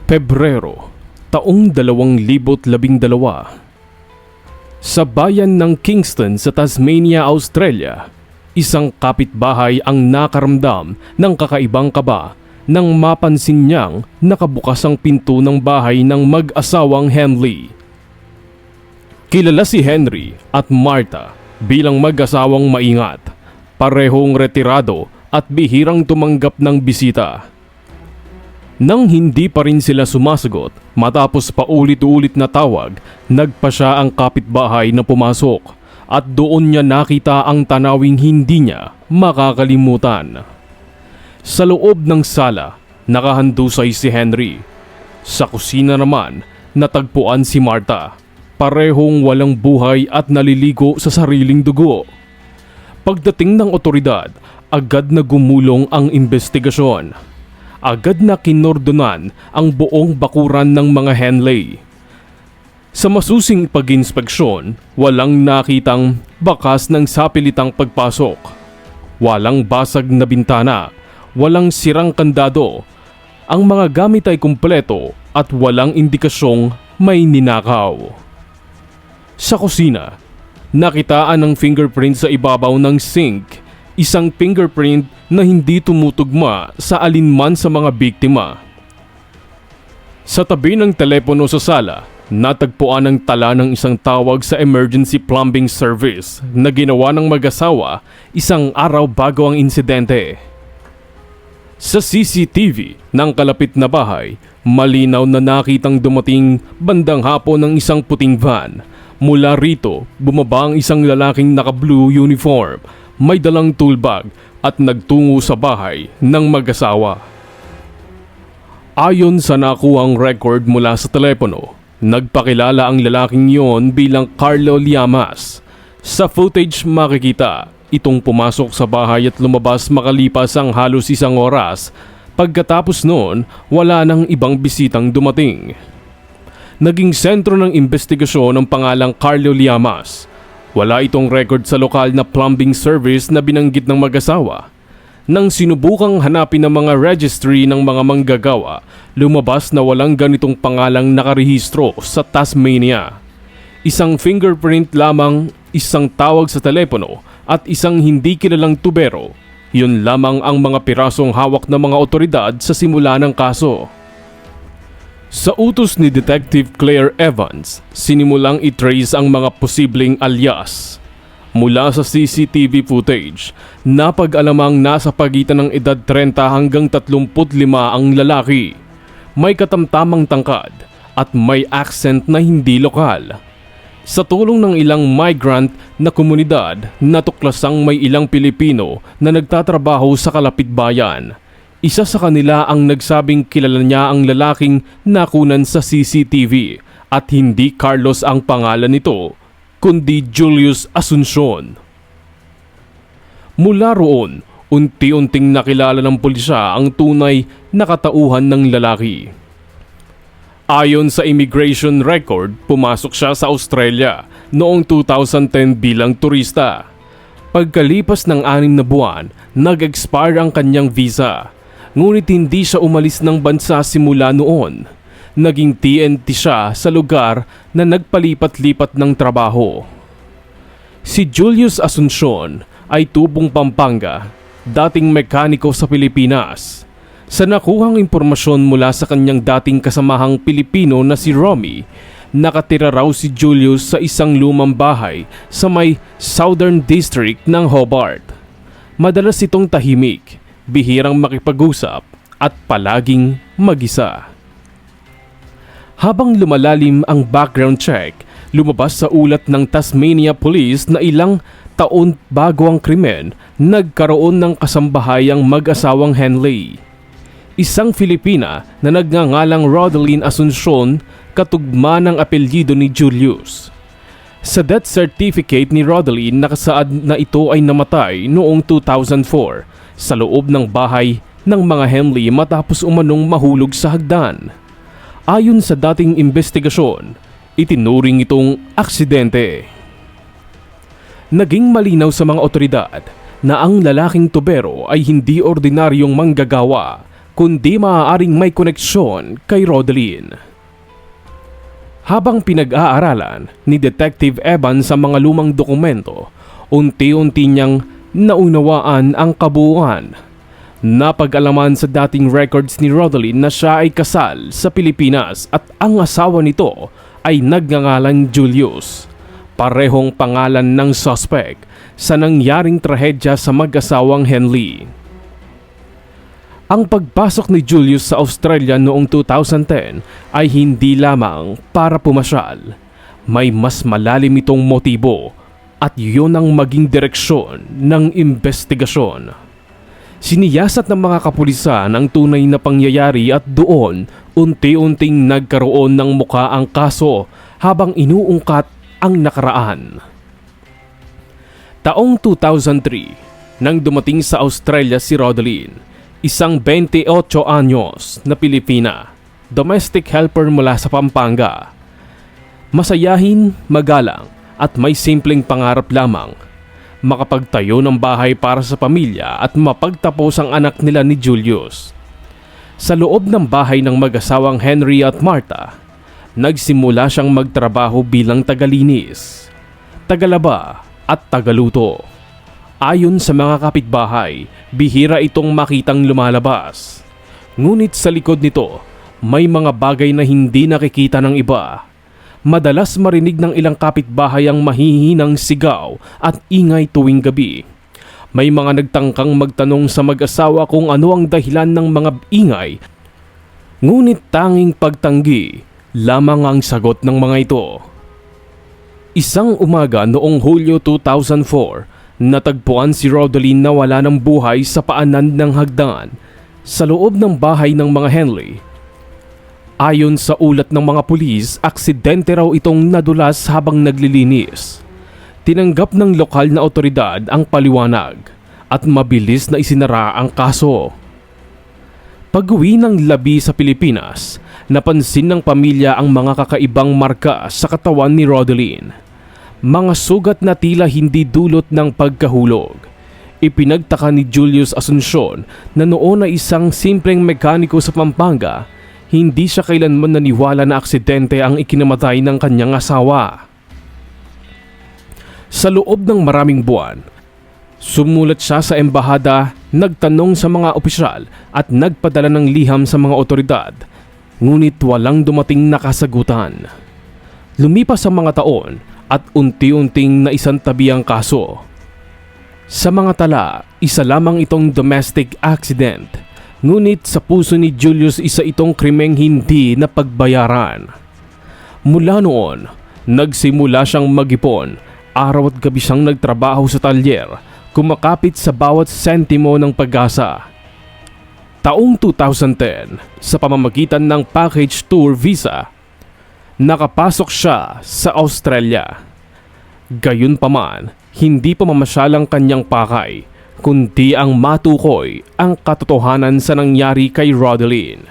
Pebrero, taong 2012. Sa bayan ng Kingston sa Tasmania, Australia, isang kapitbahay ang nakaramdam ng kakaibang kaba nang mapansin niyang nakabukas ang pinto ng bahay ng mag-asawang Henley. Kilala si Henry at Martha bilang mag-asawang maingat, parehong retirado at bihirang tumanggap ng bisita. Nang hindi pa rin sila sumasagot matapos paulit-ulit na tawag, nagpa siya ang kapitbahay na pumasok at doon niya nakita ang tanawing hindi niya makakalimutan. Sa loob ng sala, nakahandusay si Henry. Sa kusina naman, natagpuan si Martha, parehong walang buhay at naliligo sa sariling dugo. Pagdating ng otoridad, agad na gumulong ang investigasyon. Agad na kinordonan ang buong bakuran ng mga Henley. Sa masusing pag-inspeksyon, walang nakitang bakas ng sapilitang pagpasok. Walang basag na bintana, walang sirang kandado. Ang mga gamit ay kumpleto at walang indikasyong may ninakaw. Sa kusina, nakitaan ang fingerprint sa ibabaw ng sink. Isang fingerprint na hindi tumutugma sa alinman sa mga biktima. Sa tabi ng telepono sa sala, natagpuan ang tala ng isang tawag sa emergency plumbing service na ginawa ng mag-asawa isang araw bago ang insidente. Sa CCTV ng kalapit na bahay, malinaw na nakitang dumating bandang hapon ng isang puting van. Mula rito, bumaba ang isang lalaking naka-blue uniform, may dalang toolbag at nagtungo sa bahay ng mag-asawa. Ayon sa nakuhang record mula sa telepono, nagpakilala ang lalaking yon bilang Carlo Llamas. Sa footage makikita itong pumasok sa bahay at lumabas makalipas ang halos isang oras. Pagkatapos noon, wala nang ibang bisitang dumating. Naging sentro ng investigasyon ang pangalang Carlo Llamas. Wala itong record sa lokal na plumbing service na binanggit ng mag-asawa. Nang sinubukang hanapin ng mga registry ng mga manggagawa, lumabas na walang ganitong pangalang nakarehistro sa Tasmania. Isang fingerprint lamang, isang tawag sa telepono at isang hindi kilalang tubero. Yun lamang ang mga pirasong hawak ng mga otoridad sa simula ng kaso. Sa utos ni Detective Claire Evans, sinimulang i-trace ang mga posibleng alias. Mula sa CCTV footage, napag-alamang nasa pagitan ng edad 30 hanggang 35 ang lalaki. May katamtamang tangkad at may accent na hindi lokal. Sa tulong ng ilang migrant na komunidad, natuklasang may ilang Pilipino na nagtatrabaho sa kalapit bayan. Isa sa kanila ang nagsabing kilala niya ang lalaking nakunan sa CCTV at hindi Carlos ang pangalan nito, kundi Julius Asuncion. Mula roon, unti-unting nakilala ng pulisya ang tunay na katauhan ng lalaki. Ayon sa immigration record, pumasok siya sa Australia noong 2010 bilang turista. Pagkalipas ng 6 na buwan, nag-expire ang kanyang visa. Ngunit hindi siya umalis ng bansa simula noon. Naging TNT siya sa lugar na nagpalipat-lipat ng trabaho. Si Julius Asuncion ay tubong Pampanga, dating mekaniko sa Pilipinas. Sa nakuhang impormasyon mula sa kanyang dating kasamahang Pilipino na si Romy, nakatira raw si Julius sa isang lumang bahay sa may Southern District ng Hobart. Madalas itong tahimik, bihirang makipag-usap at palaging mag-isa. Habang lumalalim ang background check, lumabas sa ulat ng Tasmania Police na ilang taon bago ang krimen, nagkaroon ng kasambahayang mag-asawang Henley. Isang Filipina na nagngangalang Rodeline Asuncion, katugma ng apelyido ni Julius. Sa death certificate ni Rodeline, nakasaad na ito ay namatay noong 2004 sa loob ng bahay ng mga Henley matapos umanong mahulog sa hagdan. Ayon sa dating investigasyon, itinuring itong aksidente. Naging malinaw sa mga otoridad na ang lalaking tubero ay hindi ordinaryong manggagawa kundi maaaring may koneksyon kay Rodeline. Habang pinag-aaralan ni Detective Evans sa mga lumang dokumento, unti-unti niyang naunawaan ang kabuuan. Napag-alaman sa dating records ni Rodeline na siya ay kasal sa Pilipinas at ang asawa nito ay nagngangalang Julius, parehong pangalan ng suspect sa nangyaring trahedya sa mag-asawang Henley. Ang pagpasok ni Julius sa Australia noong 2010 ay hindi lamang para pumasyal. May mas malalim itong motibo at yun ang maging direksyon ng investigasyon. Siniyasat ng mga kapulisan ang tunay na pangyayari at doon unti-unting nagkaroon ng muka ang kaso habang inuungkat ang nakaraan. Taong 2003 nang dumating sa Australia si Rodeline, isang 28 anyos na Pilipina, domestic helper mula sa Pampanga. Masayahin, magalang at may simpleng pangarap lamang, makapagtayo ng bahay para sa pamilya at mapagtapos ang anak nila ni Julius. Sa loob ng bahay ng mag-asawang Henry at Martha, nagsimula siyang magtrabaho bilang tagalinis, tagalaba at tagaluto. Ayon sa mga kapitbahay, bihira itong makitang lumalabas. Ngunit sa likod nito, may mga bagay na hindi nakikita ng iba. Madalas marinig ng ilang kapitbahay ang mahihinang sigaw at ingay tuwing gabi. May mga nagtangkang magtanong sa mag-asawa kung ano ang dahilan ng mga ingay. Ngunit tanging pagtanggi lamang ang sagot ng mga ito. Isang umaga noong Hulyo 2004, natagpuan si Rodeline na wala ng buhay sa paanan ng hagdan sa loob ng bahay ng mga Henley. Ayon sa ulat ng mga pulis, aksidente raw itong nadulas habang naglilinis. Tinanggap ng lokal na otoridad ang paliwanag at mabilis na isinara ang kaso. Pag-uwi ng labi sa Pilipinas, napansin ng pamilya ang mga kakaibang marka sa katawan ni Rodeline. Mga sugat na tila hindi dulot ng pagkahulog. Ipinagtaka ni Julius Asuncion na noon ay isang simpleng mekaniko sa Pampanga, hindi siya kailanman naniwala na aksidente ang ikinamatay ng kanyang asawa. Sa loob ng maraming buwan, sumulat siya sa embahada, nagtanong sa mga opisyal at nagpadala ng liham sa mga otoridad, ngunit walang dumating na kasagutan. Lumipas ang mga taon at unti-unting naisantabi ang kaso. Sa mga tala, isa lamang itong domestic accident, ngunit sa puso ni Julius isa itong krimeng hindi na pagbayaran. Mula noon, nagsimula siyang mag-ipon, araw at gabi siyang nagtrabaho sa talyer, kumakapit sa bawat sentimo ng pag-asa. Taong 2010, sa pamamagitan ng package tour visa, nakapasok siya sa Australia. Gayunpaman, hindi pa mamasyal ang kanyang pakay, kundi ang matukoy ang katotohanan sa nangyari kay Rodeline.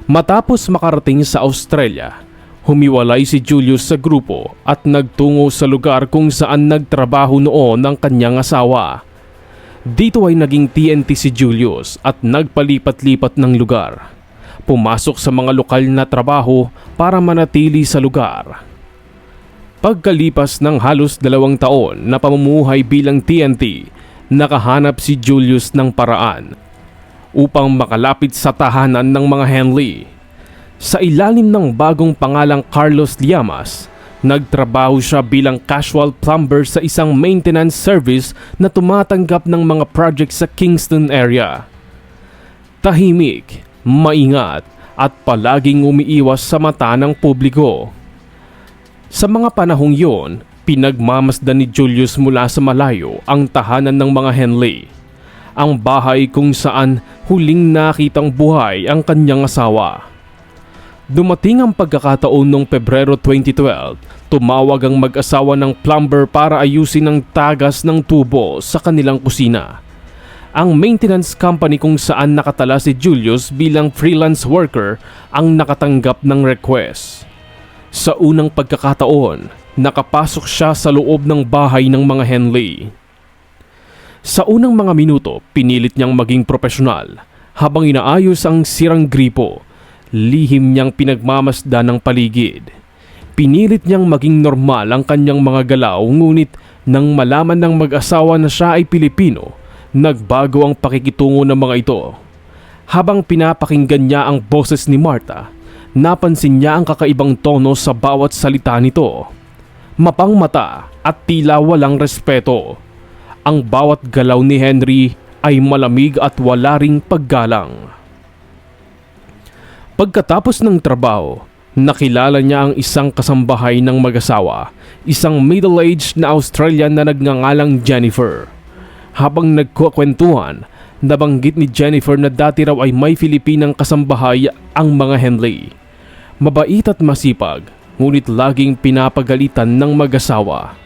Matapos makarating sa Australia, humiwalay si Julius sa grupo at nagtungo sa lugar kung saan nagtrabaho noon ang kanyang asawa. Dito ay naging TNT si Julius at nagpalipat-lipat ng lugar. Pumasok sa mga lokal na trabaho para manatili sa lugar. Pagkalipas ng halos 2 taon na pamumuhay bilang TNT, nakahanap si Julius ng paraan upang makalapit sa tahanan ng mga Henley. Sa ilalim ng bagong pangalang Carlos Llamas, nagtrabaho siya bilang casual plumber sa isang maintenance service na tumatanggap ng mga project sa Kingston area. Tahimik, maingat at palaging umiiwas sa mata ng publiko. Sa mga panahong yon, pinagmamasdan ni Julius mula sa malayo ang tahanan ng mga Henley, ang bahay kung saan huling nakitang buhay ang kanyang asawa. Dumating ang pagkakataon noong Pebrero 2012, tumawag ang mag-asawa ng plumber para ayusin ang tagas ng tubo sa kanilang kusina. Ang maintenance company kung saan nakatala si Julius bilang freelance worker ang nakatanggap ng request. Sa unang pagkakataon, nakapasok siya sa loob ng bahay ng mga Henley. Sa unang mga minuto, pinilit niyang maging profesional. Habang inaayos ang sirang gripo, lihim niyang pinagmamasdan ng paligid. Pinilit niyang maging normal ang kanyang mga galaw, ngunit nang malaman ng mag-asawa na siya ay Pilipino, nagbago ang pakikitungo ng mga ito. Habang pinapakinggan niya ang boses ni Marta, napansin niya ang kakaibang tono sa bawat salita nito. Mapangmata at tila walang respeto. Ang bawat galaw ni Henry ay malamig at wala ring paggalang. Pagkatapos ng trabaho, nakilala niya ang isang kasambahay ng mag-asawa, isang middle-aged na Australian na nagngangalang Jennifer. Habang nagkukwentuhan, nabanggit ni Jennifer na dati raw ay may Filipinang kasambahay ang mga Henley. Mabait at masipag, ngunit laging pinapagalitan ng mag-asawa.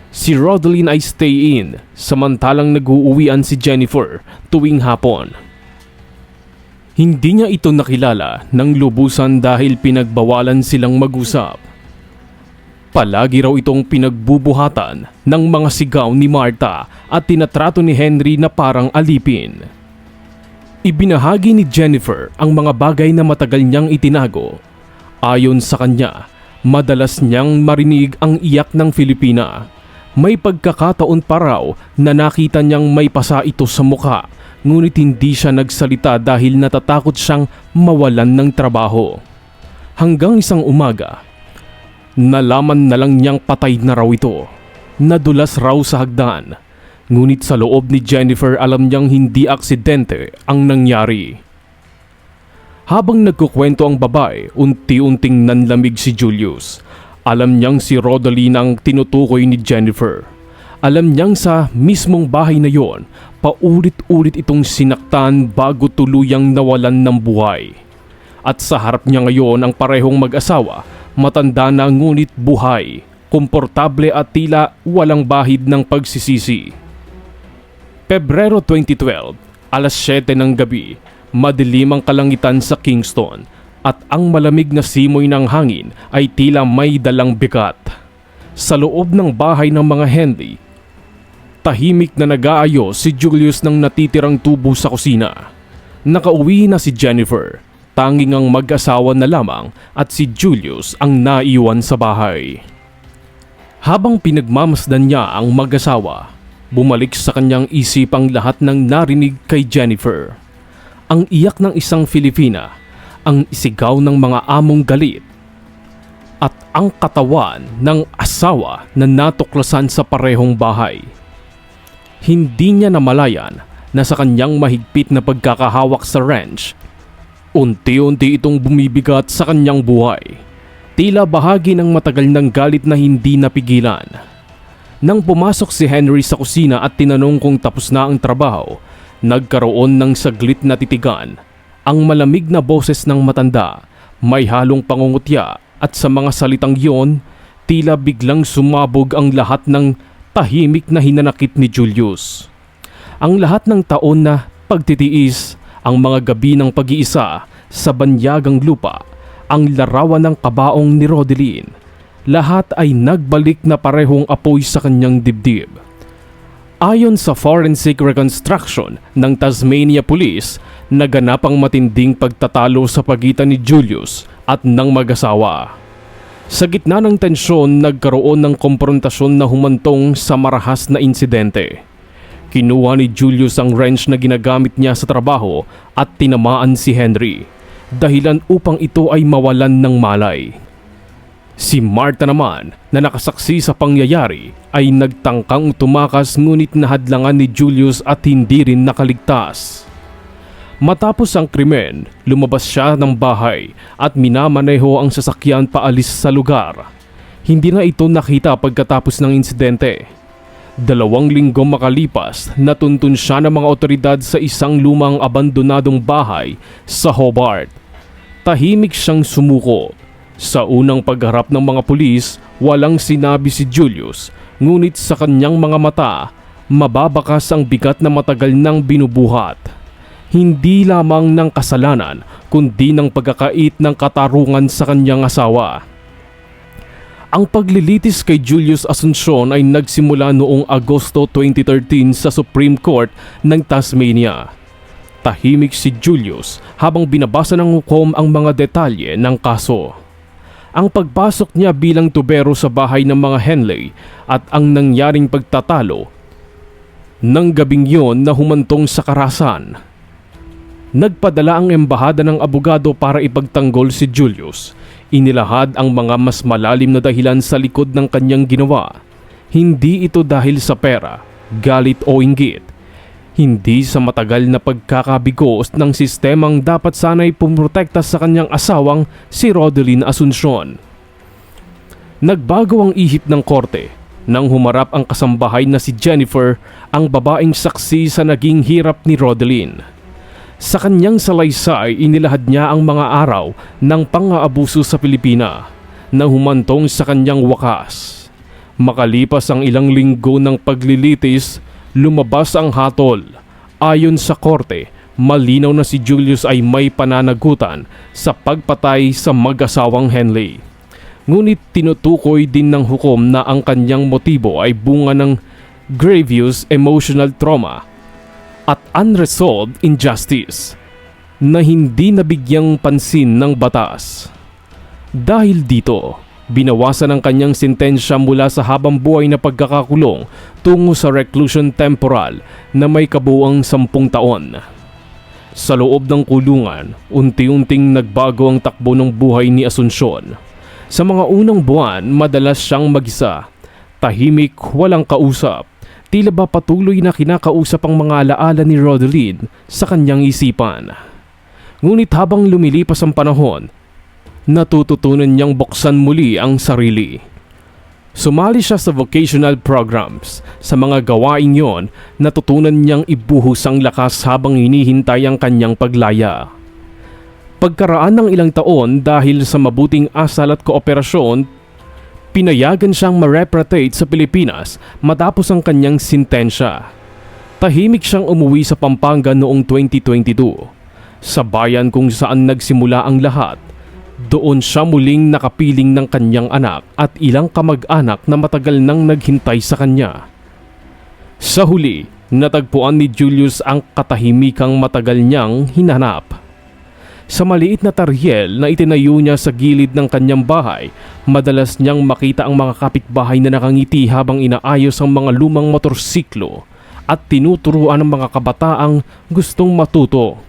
Si Rodeline ay stay-in, samantalang nag-uuwian si Jennifer tuwing hapon. Hindi niya ito nakilala ng lubusan dahil pinagbawalan silang mag-usap. Palagi raw itong pinagbubuhatan ng mga sigaw ni Marta at tinatrato ni Henry na parang alipin. Ibinahagi ni Jennifer ang mga bagay na matagal niyang itinago. Ayon sa kanya, madalas niyang marinig ang iyak ng Filipina. May pagkakataon pa raw na nakita niyang may pasa ito sa mukha, ngunit hindi siya nagsalita dahil natatakot siyang mawalan ng trabaho. Hanggang isang umaga, nalaman na lang niyang patay na raw ito. Nadulas raw sa hagdan, ngunit sa loob ni Jennifer alam niyang hindi aksidente ang nangyari. Habang nagkukwento ang babae, unti-unting nanlamig si Julius. Alam niyang si Rodeline ang tinutukoy ni Jennifer. Alam niyang sa mismong bahay na yon, paulit-ulit itong sinaktan bago tuluyang nawalan ng buhay. At sa harap niya ngayon ang parehong mag-asawa, matanda na ngunit buhay, komportable at tila walang bahid ng pagsisisi. Pebrero 2012, alas 7 ng gabi, madilim ang kalangitan sa Kingston at ang malamig na simoy ng hangin ay tila may dalang bigat. Sa loob ng bahay ng mga Henley, tahimik na nag-aayos si Julius ng natitirang tubo sa kusina. Nakauwi na si Jennifer, tanging ang mag-asawa na lamang at si Julius ang naiwan sa bahay. Habang pinagmamasdan niya ang mag-asawa, bumalik sa kanyang isip ang lahat ng narinig kay Jennifer. Ang iyak ng isang Filipina, ang isigaw ng mga among galit, at ang katawan ng asawa na natuklasan sa parehong bahay. Hindi niya namalayan na sa kanyang mahigpit na pagkakahawak sa ranch, unti-unti itong bumibigat sa kanyang buhay. Tila bahagi ng matagal ng galit na hindi napigilan. Nang pumasok si Henry sa kusina at tinanong kung tapos na ang trabaho, nagkaroon ng saglit na titigan. Ang malamig na boses ng matanda, may halong pangungutya at sa mga salitang yon, tila biglang sumabog ang lahat ng tahimik na hinanakit ni Julius. Ang lahat ng taon na pagtitiis, ang mga gabi ng pag-iisa sa banyagang lupa, ang larawan ng kabaong ni Rodeline, lahat ay nagbalik na parehong apoy sa kanyang dibdib. Ayon sa forensic reconstruction ng Tasmania Police, naganap ang matinding pagtatalo sa pagitan ni Julius at ng mag-asawa. Sa gitna ng tensyon, nagkaroon ng komprontasyon na humantong sa marahas na insidente. Kinuha ni Julius ang wrench na ginagamit niya sa trabaho at tinamaan si Henry, dahilan upang ito ay mawalan ng malay. Si Marta naman, na nakasaksi sa pangyayari, ay nagtangkang tumakas ngunit nahadlangan ni Julius at hindi rin nakaligtas. Matapos ang krimen, lumabas siya ng bahay at minamaneho ang sasakyan paalis sa lugar. Hindi na ito nakita pagkatapos ng insidente. 2 linggo makalipas, natuntun siya ng mga otoridad sa isang lumang abandonadong bahay sa Hobart. Tahimik siyang sumuko. Sa unang pagharap ng mga pulis, walang sinabi si Julius, ngunit sa kanyang mga mata, mababakas ang bigat na matagal nang binubuhat. Hindi lamang ng kasalanan, kundi ng pagkakait ng katarungan sa kanyang asawa. Ang paglilitis kay Julius Asuncion ay nagsimula noong Agosto 2013 sa Supreme Court ng Tasmania. Tahimik si Julius habang binabasa ng hukom ang mga detalye ng kaso. Ang pagpasok niya bilang tubero sa bahay ng mga Henley at ang nangyaring pagtatalo ng gabing yon na humantong sa karahasan. Nagpadala ang embahada ng abogado para ipagtanggol si Julius. Inilahad ang mga mas malalim na dahilan sa likod ng kanyang ginawa. Hindi ito dahil sa pera, galit o inggit. Hindi sa matagal na pagkakabigo ng sistemang dapat sana'y pumrotekta sa kanyang asawang si Rodeline Asuncion. Nagbago ang ihip ng korte nang humarap ang kasambahay na si Jennifer, ang babaeng saksi sa naging hirap ni Rodeline. Sa kanyang salaysay, inilahad niya ang mga araw ng pang-aabuso sa Pilipina na humantong sa kanyang wakas. Makalipas ang ilang linggo ng paglilitis, lumabas ang hatol. Ayon sa korte, malinaw na si Julius ay may pananagutan sa pagpatay sa mag-asawang Henley. Ngunit tinutukoy din ng hukom na ang kanyang motibo ay bunga ng grievous emotional trauma at unresolved injustice na hindi nabigyang pansin ng batas. Dahil dito, binawasan ang kanyang sentensya mula sa habang-buhay na pagkakakulong tungo sa reclusion temporal na may kabuuang 10 taon. Sa loob ng kulungan, unti-unting nagbago ang takbo ng buhay ni Asuncion. Sa mga unang buwan, madalas siyang mag-isa, tahimik, walang kausap. Tila ba patuloy na kinakausap ang mga alaala ni Rodeline sa kanyang isipan. Ngunit habang lumilipas ang panahon, natututunan niyang buksan muli ang sarili. Sumali siya sa vocational programs. Sa mga gawain yon, natutunan niyang ibuhos ang lakas habang hinihintay ang kanyang paglaya. Pagkaraan ng ilang taon dahil sa mabuting asal at kooperasyon, pinayagan siyang ma-repatriate sa Pilipinas matapos ang kanyang sintensya. Tahimik siyang umuwi sa Pampanga noong 2022, sa bayan kung saan nagsimula ang lahat. Doon siya muling nakapiling ng kanyang anak at ilang kamag-anak na matagal nang naghintay sa kanya. Sa huli, natagpuan ni Julius ang katahimikang matagal niyang hinanap. Sa maliit na taryel na itinayo niya sa gilid ng kanyang bahay, madalas niyang makita ang mga kapitbahay na nakangiti habang inaayos ang mga lumang motorsiklo at tinuturuan ng mga kabataang gustong matuto.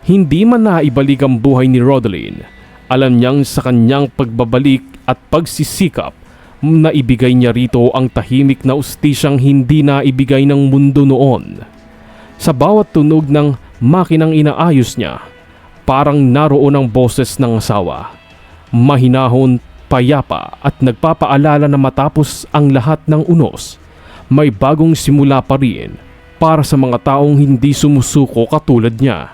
Hindi man naibalik ang buhay ni Rodeline, alam niyang sa kanyang pagbabalik at pagsisikap, naibigay niya rito ang tahimik na ustisyang hindi naibigay ng mundo noon. Sa bawat tunog ng makinang inaayos niya, parang naroon ang boses ng asawa. Mahinahon, payapa at nagpapaalala na matapos ang lahat ng unos, may bagong simula pa rin para sa mga taong hindi sumusuko katulad niya.